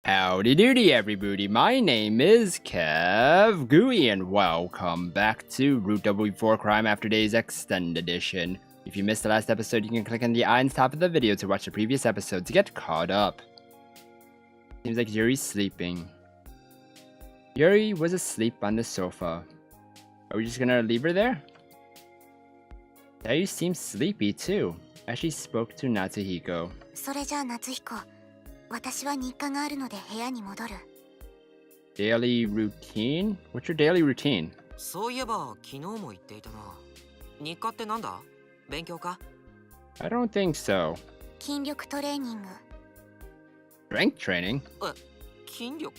Howdy doody everybody, my name is KevGuuey and welcome back to Root W4 Crime After Days Xtend Edition. If you missed the last episode, you can click on the eye on top of the video to watch the previous episode to get caught up. Seems like Yuri's sleeping. Yuri was asleep on the sofa. Are we just gonna leave her there? Sayu seems sleepy too, as she spoke to Natsuhiko. それじゃあ夏彦、私は日課があるので部屋に戻る。Daily routine? What's your daily routine? そういえば昨日も言っていたな。日課ってなんだ？勉強か？ I don't think so. 筋力トレーニング。Strength training? 筋力？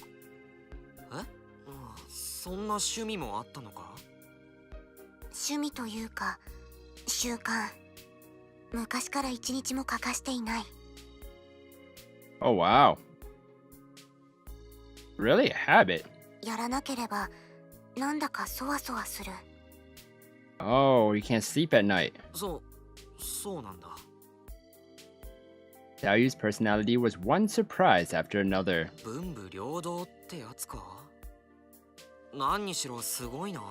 そんな趣味もあったのか？趣味というか習慣。昔から一日も欠かしていない。Oh wow. Really a habit? やらなければなんだかそわそわする。Oh, you can't sleep at night. そうなんだ。Sayu's personality was one surprise after another. 文武両道ってやつか？何にしろすごいな。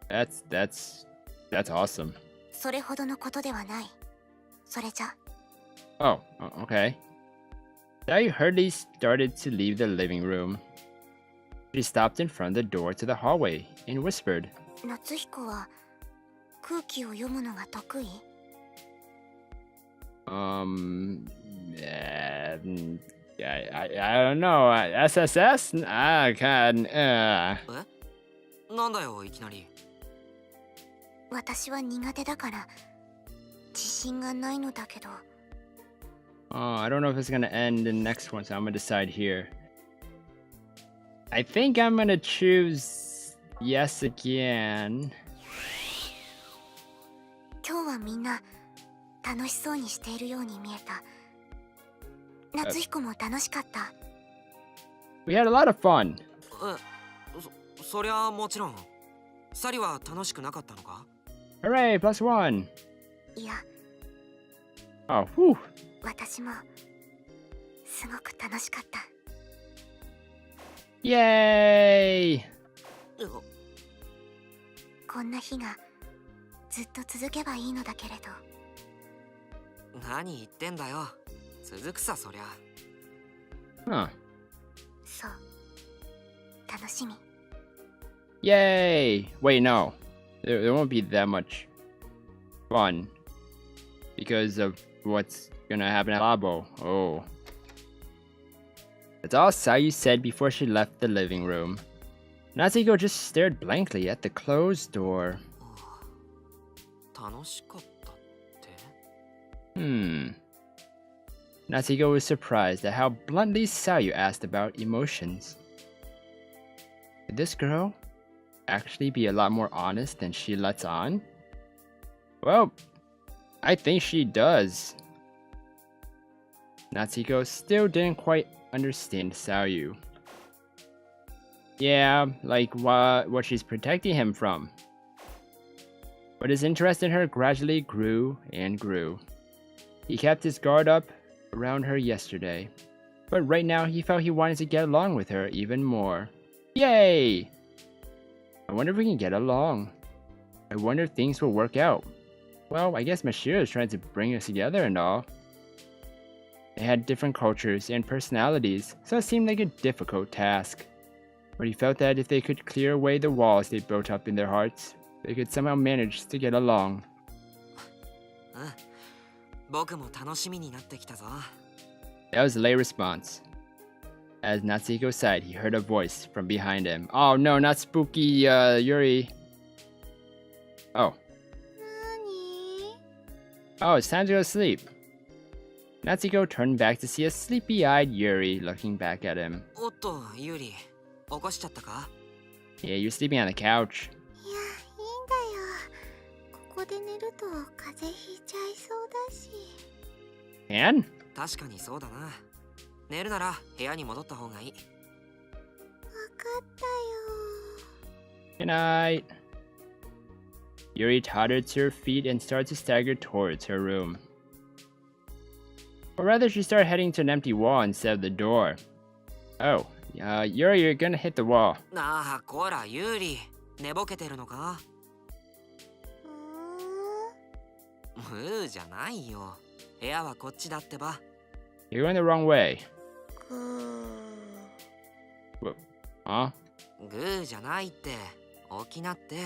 That's awesome. それほどのことではない。それじゃ。Oh, okay. Sayu hurriedly started to leave the living room. She stopped in front of the door to the hallway and whispered. 夏彦は空気を読むのが得意？ I don't know. SSS? God. なんだよいきなり。私は苦手だから自信がないのだけど。Oh, I don't know if it's gonna end in the next one, so I'm gonna decide here. I think I'm gonna choose yes again. 今日はみんな楽しそうにしているように見えた。夏彦も楽しかった。We had a lot of fun. そりゃもちろん。サリは楽しくなかったのか？ Hooray, +1. いや。Oh, whew. 私もすごく楽しかった。Yay! こんな日がずっと続けばいいのだけれど。何言ってんだよ。続くさそりゃ。Huh. そう。楽しみ。Yay! Wait, no. There won't be that much fun because of what's gonna happen at LABO. Oh. That's all Sayu said before she left the living room. Natsuhiko just stared blankly at the closed door. 楽しかったって？ Natsuhiko was surprised at how bluntly Sayu asked about emotions. Could this girl actually be a lot more honest than she lets on? Well, I think she does. Natsuhiko still didn't quite understand Sayu. Yeah, like what she's protecting him from. But his interest in her gradually grew and grew. He kept his guard up around her yesterday, but right now he felt he wanted to get along with her even more. Yay! I wonder if we can get along. I wonder if things will work out. Well, I guess Mashiro is trying to bring us together and all. They had different cultures and personalities, so it seemed like a difficult task. But he felt that if they could clear away the walls they built up in their hearts, they could somehow manage to get along. 僕も楽しみになってきたぞ。 That was Lei's response. As Natsuhiko sighed, he heard a voice from behind him. Oh no, not spooky Yuri. Oh. Oh, it's time to go to sleep. Natsuhiko turned back to see a sleepy-eyed Yuri looking back at him. おっと、ユーリ、起こしちゃったか？ Yeah, you're sleeping on the couch. いや、いいんだよ。ここで寝ると風邪ひいちゃいそうだし。And? 確かにそうだな。寝るなら部屋に戻った方がいい。わかったよ。 Good night. Yuri tottered to her feet and started to stagger towards her room. Or rather, she started heading to an empty wall instead of the door. Oh, Yuri, you're gonna hit the wall. なあ、こら、ユーリ。寝ぼけてるのか？じゃないよ。部屋はこっちだってば。You're going the wrong way. Huh? グーじゃないって。起きなって。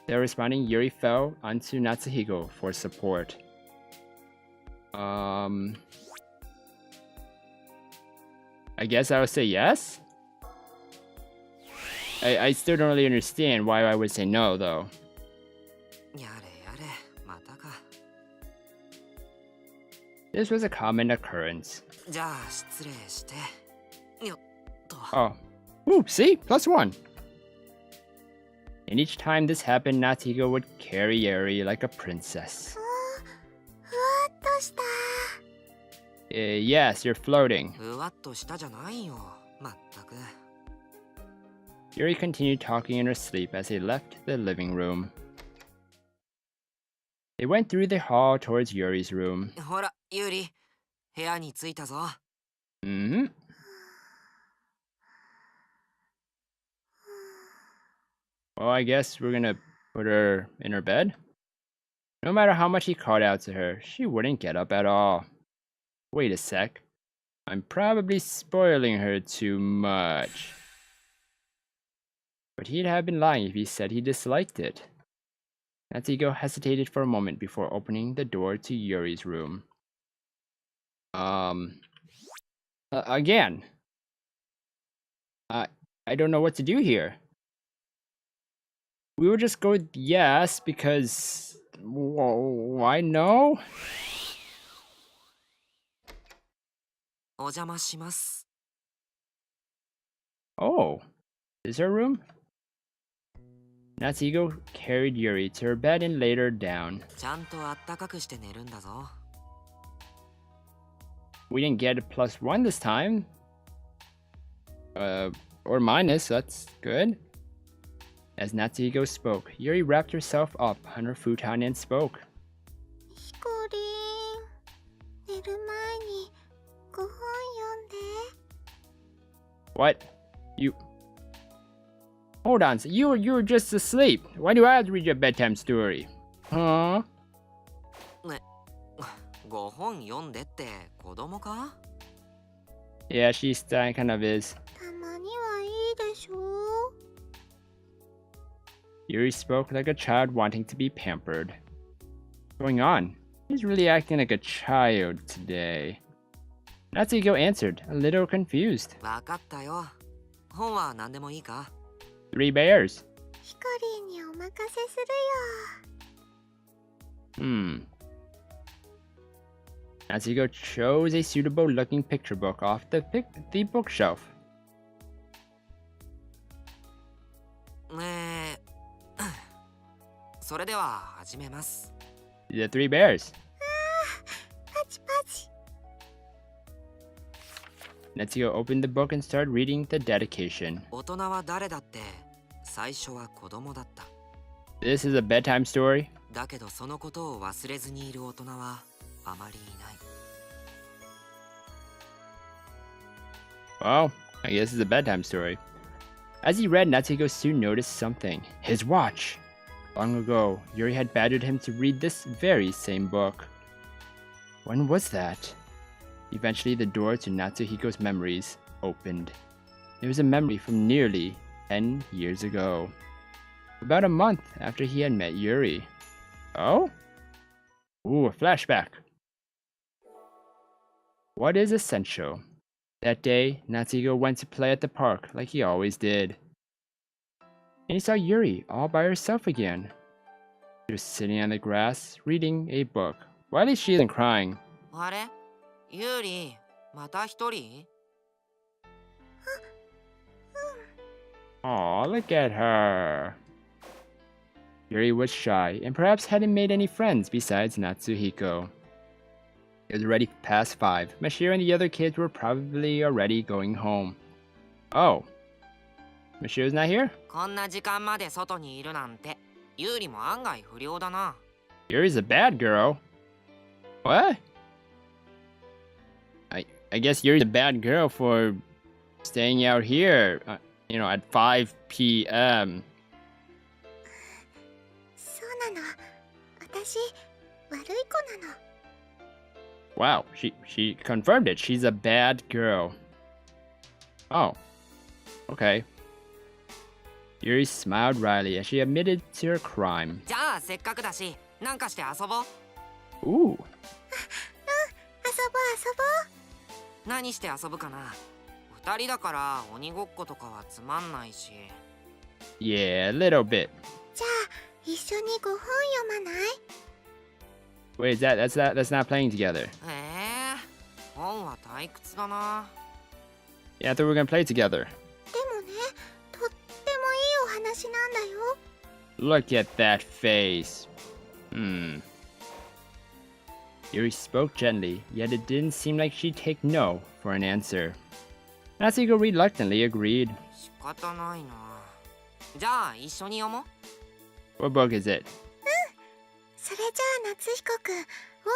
They're responding, Yuri fell onto Natsuhiko for support. I guess I would say yes? I still don't really understand why I would say no, though. やれやれ、またか。This was a common occurrence. じゃあ、失礼して。よっと。Oh. Ooh, see? +1. And each time this happened, Natsuhiko would carry Yuri like a princess. Yes, you're floating. ふわっとしたじゃないよ。まったく。Yuri continued talking in her sleep as they left the living room. They went through the hall towards Yuri's room. ほら、ユーリ。部屋に着いたぞ。Mm-hmm. Well, I guess we're gonna put her in her bed. No matter how much he called out to her, she wouldn't get up at all. Wait a sec. I'm probably spoiling her too much. But he'd have been lying if he said he disliked it. Natsuhiko hesitated for a moment before opening the door to Yuri's room. Again. I don't know what to do here. We would just go with yes because why no? お邪魔します。 Oh, is her room? Natsuhiko carried Yuri to her bed and laid her down. ちゃんとあったかくして寝るんだぞ。 We didn't get a +1 this time. Or minus, that's good. As Natsuhiko spoke, Yuri wrapped herself up on her futon and spoke. ヒコリン、寝る前にご本読んで。 What? You... Hold on, so you were just asleep. Why do I have to read you a bedtime story? Huh? ね、ご本読んでって子供か？ Yeah, she kind of is. たまにはいいでしょ。 Yuri spoke like a child wanting to be pampered. What's going on? He's really acting like a child today. Natsuhiko answered, a little confused. わかったよ。本は何でもいいか？ 3 bears. ヒコリンにお任せするよ。 Natsuhiko chose a suitable looking picture book off the bookshelf. それでは始めます。 The 3 bears. パチパチ。 Natsuhiko opened the book and started reading the dedication. 大人は誰だって最初は子供だった。 This is a bedtime story. だけどそのことを忘れずにいる大人はあまりいない。 Well, I guess it's a bedtime story. As he read, Natsuhiko soon noticed something. His watch! Long ago, Yuri had badgered him to read this very same book. When was that? Eventually, the door to Natsuhiko's memories opened. It was a memory from nearly 10 years ago. About a month after he had met Yuri. Oh? Ooh, a flashback. What is essential? That day, Natsuhiko went to play at the park like he always did. And he saw Yuri all by herself again. She was sitting on the grass, reading a book. Why is she crying? あれ？ユーリ、また一人？ Aw, look at her. Yuri was shy and perhaps hadn't made any friends besides Natsuhiko. It was already past 5. Mashiro and the other kids were probably already going home. Oh. Mashiro's not here? こんな時間まで外にいるなんて、ユーリも案外不良だな。 Yuri's a bad girl. What? I guess you're the bad girl for staying out here, at 5 p.m. そうなの。私、悪い子なの。 Wow, she confirmed it. She's a bad girl. Oh, okay. Yuri smiled wryly as she admitted to her crime. じゃあせっかくだしなんかして遊ぼう。 Ooh, 遊ぼう遊ぼう。何して遊ぶかな。二人だから鬼ごっことかはつまんないし。 yeah, a little bit. じゃあ一緒に5本読まない？ Wait, that's not playing together. 本は退屈だな。 Yeah, I thought we were gonna play together. でもね、とってもいいお話なんだよ。 Look at that face. Yuri spoke gently, yet it didn't seem like she'd take no for an answer. Natsuhiko reluctantly agreed. 仕方ないな。じゃあ一緒に読もう。 What book is it? それじゃあ夏彦くん、王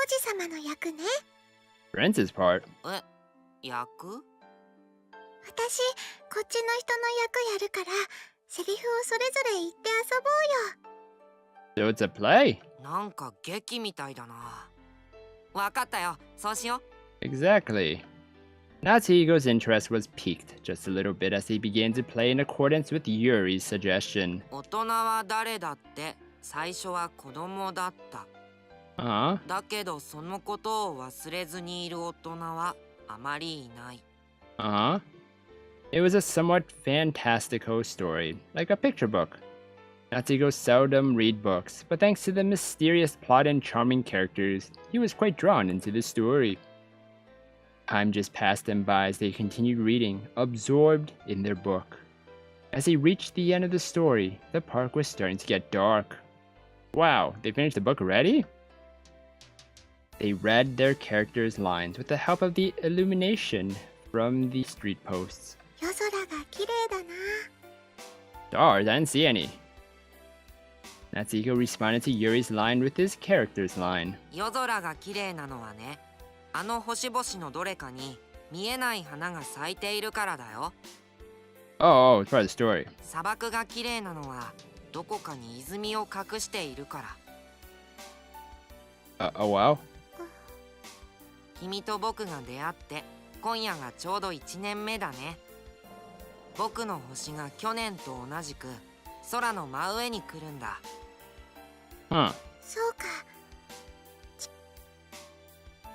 子様の役ね。 Prince's part? 役？私、こっちの人の役やるから、セリフをそれぞれ言って遊ぼうよ。 So it's a play? なんか劇みたいだな。わかったよ。そうしよう。 Exactly. Natsuhiko's interest was piqued just a little bit as he began to play in accordance with Yuri's suggestion. 大人は誰だって最初は子供だった。 Uh-huh. だけどそのことを忘れずにいる大人はあまりいない。 Uh-huh. It was a somewhat fantastical story, like a picture book. Natsuhiko seldom read books, but thanks to the mysterious plot and charming characters, he was quite drawn into the story. Time just passed them by as they continued reading, absorbed in their book. As he reached the end of the story, the park was starting to get dark. Wow, they finished the book already? They read their characters' lines with the help of the illumination from the street posts. 夜空が綺麗だな。 Stars, I didn't see any. Natsuhiko responded to Yuri's line with his character's line. 夜空が綺麗なのはね、あの星々のどれかに見えない花が咲いているからだよ。 Oh, it's part of the story. 砂漠が綺麗なのはどこかに泉を隠しているから。 Oh, wow. 君と僕が出会って今夜がちょうど1年目だね。僕の星が去年と同じく空の真上に来るんだ。 Huh. そうか。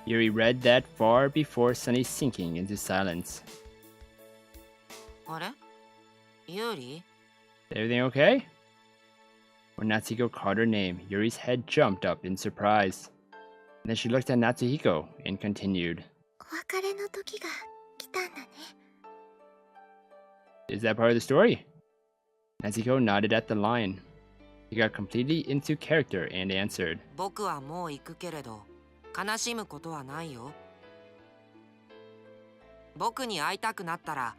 Yuri read that far before suddenly sinking into silence. あれ？ユーリ？ Is everything okay? When Natsuhiko called her name, Yuri's head jumped up in surprise. And then she looked at Natsuhiko and continued. お別れの時が来たんだね。 Is that part of the story? Natsuhiko nodded at the line. He got completely into character and answered. 僕はもう行くけれど悲しむことはないよ。僕に会いたくなったら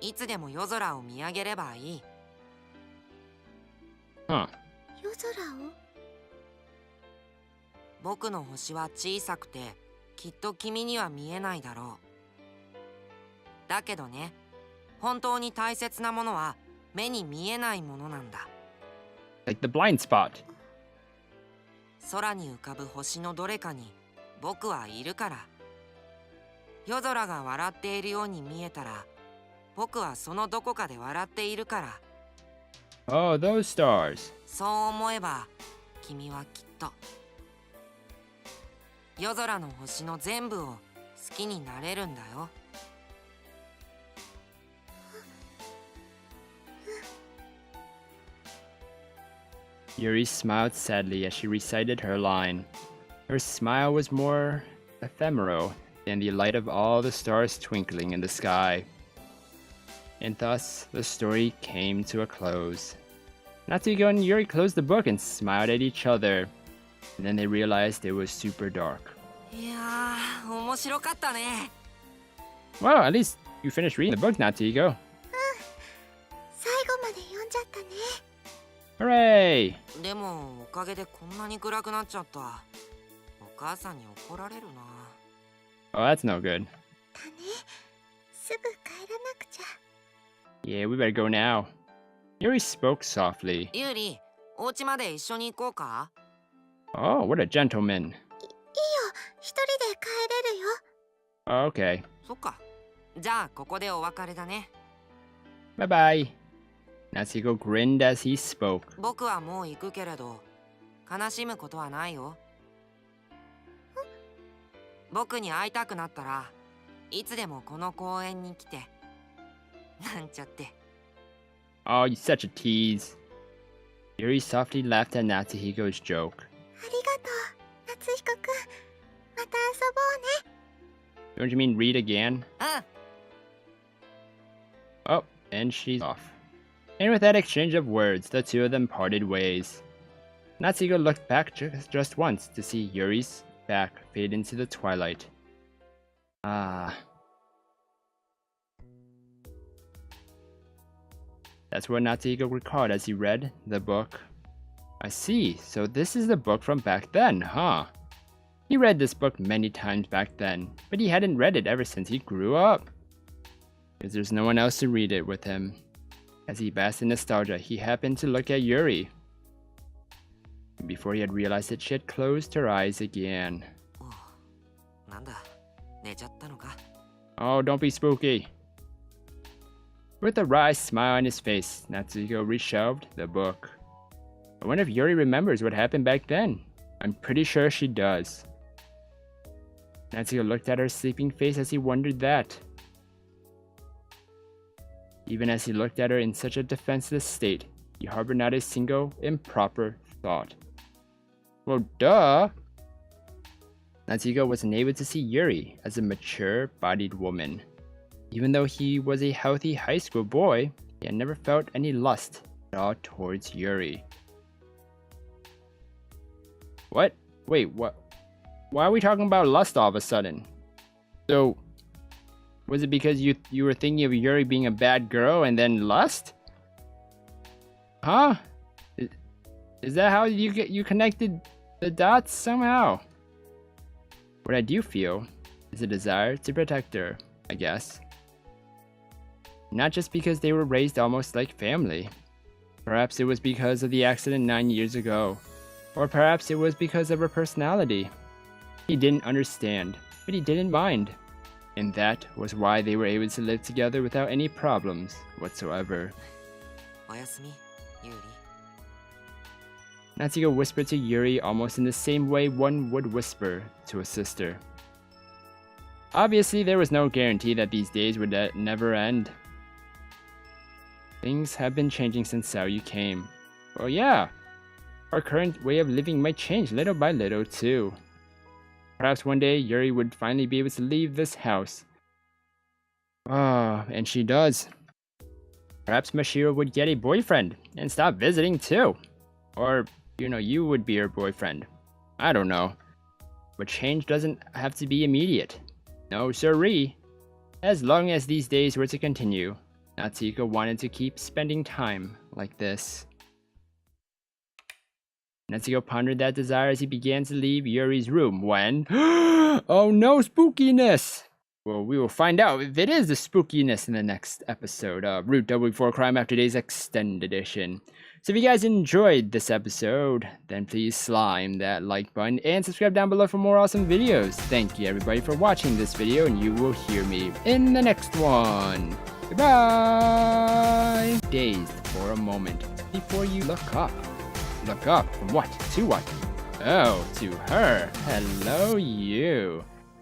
いつでも夜空を見上げればいい。 Huh. 夜空を？僕の星は小さくてきっと君には見えないだろう。だけどね、本当に大切なものは目に見えないものなんだ。 Like the blind spot. 空に浮かぶ星のどれかに僕はいるから。夜空が笑っているように見えたら僕はそのどこかで笑っているから。 Oh, those stars. そう思えば君はきっと夜空の星の全部を好きになれるんだよ。 Yuri smiled sadly as she recited her line. Her smile was more ephemeral than the light of all the stars twinkling in the sky. And thus, the story came to a close. Natsuhiko and Yuri closed the book and smiled at each other. And then they realized it was super dark. いやー、面白かったね。 Well, at least you finished reading the book, Natsuhiko. 最後まで読んじゃったね。 Hooray! でもおかげでこんなに暗くなっちゃった。お母さんに怒られるな。 Oh, that's no good. だね。すぐ帰らなくちゃ。 Yeah, we better go now. Yuri spoke softly. ユーリ、お家まで一緒に行こうか？ Oh, what a gentleman. いいよ、一人で帰れるよ。 Oh, okay. そっか。じゃあここでお別れだね。 Bye bye. Natsuhiko grinned as he spoke. 僕はもう行くけれど、悲しむことはないよ。僕に会いたくなったらいつでもこの公園に来て。なんちゃって。 Oh, you're such a tease. Yuri softly laughed at Natsuhiko's joke. ありがとう、夏彦くん。また遊ぼうね。 Don't you mean read again? うん。 Oh, and she's off. And with that exchange of words, the two of them parted ways. Natsuhiko looked back just once to see Yuri's back fade into the twilight. Ah. That's what Natsuhiko recalled as he read the book. I see, so this is the book from back then, huh? He read this book many times back then, but he hadn't read it ever since he grew up. Because there's no one else to read it with him. As he basked in nostalgia, he happened to look at Yuri. Before he had realized it, she had closed her eyes again. なんだ、寝ちゃったのか? Oh, don't be spooky. With a wry smile on his face, Natsuhiko reshelved the book. I wonder if Yuri remembers what happened back then. I'm pretty sure she does. Natsuhiko looked at her sleeping face as he wondered that. Even as he looked at her in such a defenseless state, he harbored not a single improper thought. Well, duh! Natsuhiko was enabled to see Yuri as a mature-bodied woman. Even though he was a healthy high school boy, he had never felt any lust at all towards Yuri. What? Wait, what? Why are we talking about lust all of a sudden? So, was it because you were thinking of Yuri being a bad girl and then lust? Huh? Is that how you connected the dots somehow? What I do feel is a desire to protect her, I guess. Not just because they were raised almost like family. Perhaps it was because of the accident 9 years ago. Or perhaps it was because of her personality. He didn't understand, but he didn't mind. And that was why they were able to live together without any problems whatsoever. おやすみ、ユーリ。 Natsuhiko whispered to Yuri almost in the same way one would whisper to a sister. Obviously, there was no guarantee that these days would never end. Things have been changing since Saoyu came. Well, yeah. Our current way of living might change little by little, too. Perhaps one day, Yuri would finally be able to leave this house. Ah, and she does. Perhaps Mashiro would get a boyfriend and stop visiting, too. Or, you would be her boyfriend. I don't know. But change doesn't have to be immediate. No siree. As long as these days were to continue, Natsuhiko wanted to keep spending time like this. Natsuhiko pondered that desire as he began to leave Yuri's room when... Oh no, spookiness! Well, we will find out if it is the spookiness in the next episode of Route W4 Crime After Days Extended Edition. So if you guys enjoyed this episode, then please slime that like button and subscribe down below for more awesome videos. Thank you everybody for watching this video, and you will hear me in the next one. Goodbye! Dazed for a moment before you look up. Look up from what? To what? Oh, to her. Hello, you.